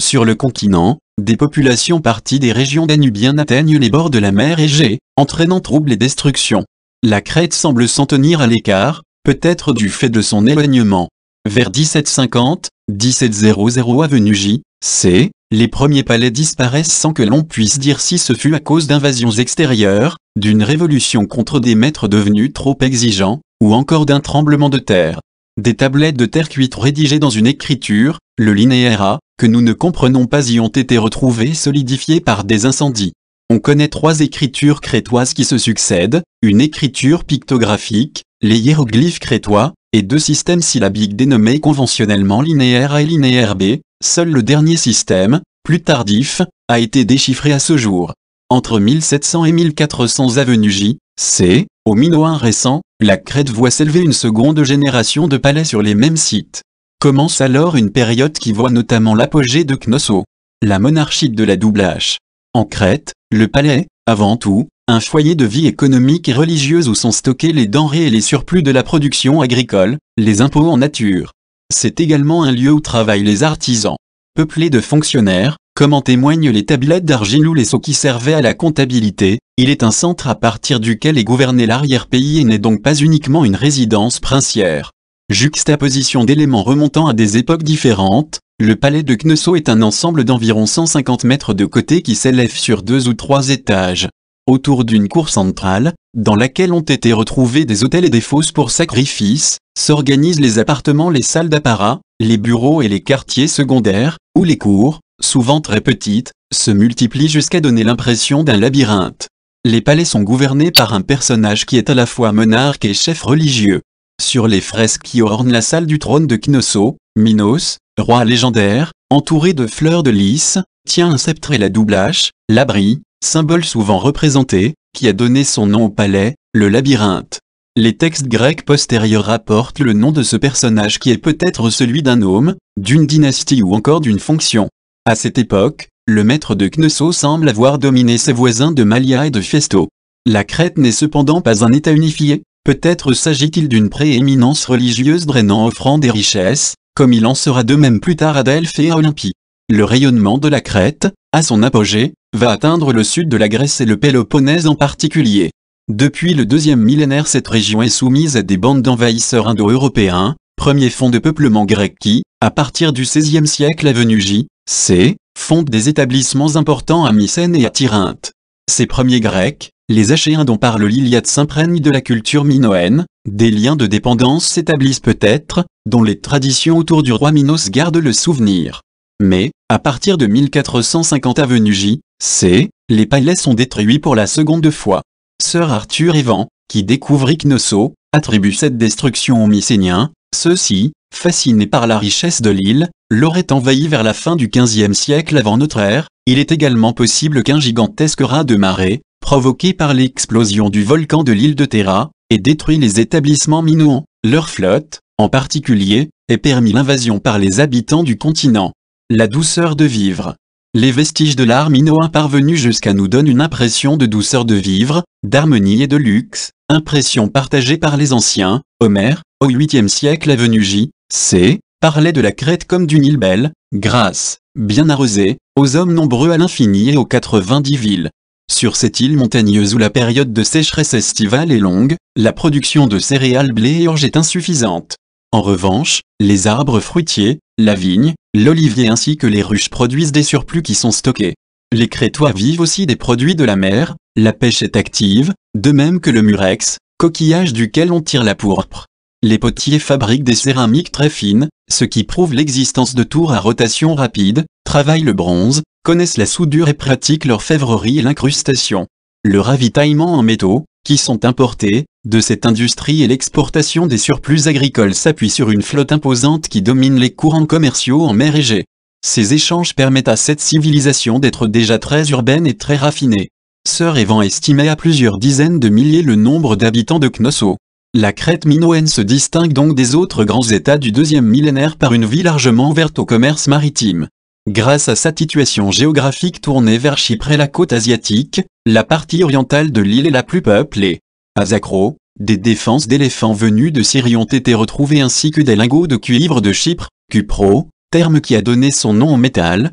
Sur le continent, des populations parties des régions danubiennes atteignent les bords de la mer Égée, entraînant troubles et destruction. La Crète semble s'en tenir à l'écart, peut-être du fait de son éloignement. Vers 1750, 1700 avenue J, C, les premiers palais disparaissent sans que l'on puisse dire si ce fut à cause d'invasions extérieures, d'une révolution contre des maîtres devenus trop exigeants, ou encore d'un tremblement de terre. Des tablettes de terre cuite rédigées dans une écriture, le linéaire A, que nous ne comprenons pas y ont été retrouvées solidifiées par des incendies. On connaît 3 écritures crétoises qui se succèdent, une écriture pictographique, les hiéroglyphes crétois, et 2 systèmes syllabiques dénommés conventionnellement linéaire A et linéaire B. Seul le dernier système, plus tardif, a été déchiffré à ce jour. Entre 1700 et 1400 avenue J, C, au Minoen récent, la Crète voit s'élever une seconde génération de palais sur les mêmes sites. Commence alors une période qui voit notamment l'apogée de Knossos, la monarchie de la double H. En Crète, le palais, avant tout, un foyer de vie économique et religieuse où sont stockés les denrées et les surplus de la production agricole, les impôts en nature. C'est également un lieu où travaillent les artisans. Peuplé de fonctionnaires, comme en témoignent les tablettes d'argile ou les sceaux qui servaient à la comptabilité, il est un centre à partir duquel est gouverné l'arrière-pays et n'est donc pas uniquement une résidence princière. Juxtaposition d'éléments remontant à des époques différentes, le palais de Knossos est un ensemble d'environ 150 mètres de côté qui s'élève sur 2 ou 3 étages. Autour d'une cour centrale, dans laquelle ont été retrouvés des hôtels et des fosses pour sacrifices, s'organisent les appartements, les salles d'apparat, les bureaux et les quartiers secondaires, où les cours, souvent très petites, se multiplient jusqu'à donner l'impression d'un labyrinthe. Les palais sont gouvernés par un personnage qui est à la fois monarque et chef religieux. Sur les fresques qui ornent la salle du trône de Knossos, Minos, roi légendaire, entouré de fleurs de lys, tient un sceptre et la double hache, l'abri, symbole souvent représenté, qui a donné son nom au palais, le labyrinthe. Les textes grecs postérieurs rapportent le nom de ce personnage qui est peut-être celui d'un homme, d'une dynastie ou encore d'une fonction. À cette époque, le maître de Knossos semble avoir dominé ses voisins de Malia et de Festo. La Crète n'est cependant pas un État unifié, peut-être s'agit-il d'une prééminence religieuse drainant offrant des richesses, comme il en sera de même plus tard à Delphes et à Olympie. Le rayonnement de la Crète, à son apogée, va atteindre le sud de la Grèce et le Péloponnèse en particulier. Depuis le 2e millénaire, cette région est soumise à des bandes d'envahisseurs indo-européens, premier fonds de peuplement grec qui, à partir du XVIe siècle avenue J, C, fondent des établissements importants à Mycène et à Tirynthe. Ces premiers Grecs, les Achéens dont parle l'Iliade s'imprègnent de la culture minoenne, des liens de dépendance s'établissent peut-être, dont les traditions autour du roi Minos gardent le souvenir. Mais, à partir de 1450 avenue J, C, les palais sont détruits pour la seconde fois. Sir Arthur Evans, qui découvrit Knossos, attribue cette destruction aux Mycéniens. Ceux-ci, fascinés par la richesse de l'île, l'auraient envahi vers la fin du XVe siècle avant notre ère. Il est également possible qu'un gigantesque raz de marée, provoqué par l'explosion du volcan de l'île de Terra, ait détruit les établissements minoens. Leur flotte, en particulier, ait permis l'invasion par les habitants du continent. La douceur de vivre. Les vestiges de l'art minoen parvenus jusqu'à nous donnent une impression de douceur de vivre, d'harmonie et de luxe, impression partagée par les anciens. Homère, au 8e siècle avenue J, C, parlait de la Crète comme d'une île belle, grasse, bien arrosée, aux hommes nombreux à l'infini et aux 90 villes. Sur cette île montagneuse où la période de sécheresse estivale est longue, la production de céréales, blé et orge est insuffisante. En revanche, les arbres fruitiers, la vigne, l'olivier ainsi que les ruches produisent des surplus qui sont stockés. Les Crétois vivent aussi des produits de la mer, la pêche est active, de même que le murex, coquillage duquel on tire la pourpre. Les potiers fabriquent des céramiques très fines, ce qui prouve l'existence de tours à rotation rapide, travaillent le bronze, connaissent la soudure et pratiquent l'orfèvrerie et l'incrustation. Le ravitaillement en métaux, qui sont importés, de cette industrie et l'exportation des surplus agricoles s'appuient sur une flotte imposante qui domine les courants commerciaux en mer Égée. Ces échanges permettent à cette civilisation d'être déjà très urbaine et très raffinée. Sir Evans estimait à plusieurs dizaines de milliers le nombre d'habitants de Knossos. La Crète minoenne se distingue donc des autres grands États du 2e millénaire par une vie largement ouverte au commerce maritime. Grâce à sa situation géographique tournée vers Chypre et la côte asiatique, la partie orientale de l'île est la plus peuplée. À Zakro, des défenses d'éléphants venus de Syrie ont été retrouvées ainsi que des lingots de cuivre de Chypre, cupro, terme qui a donné son nom au métal,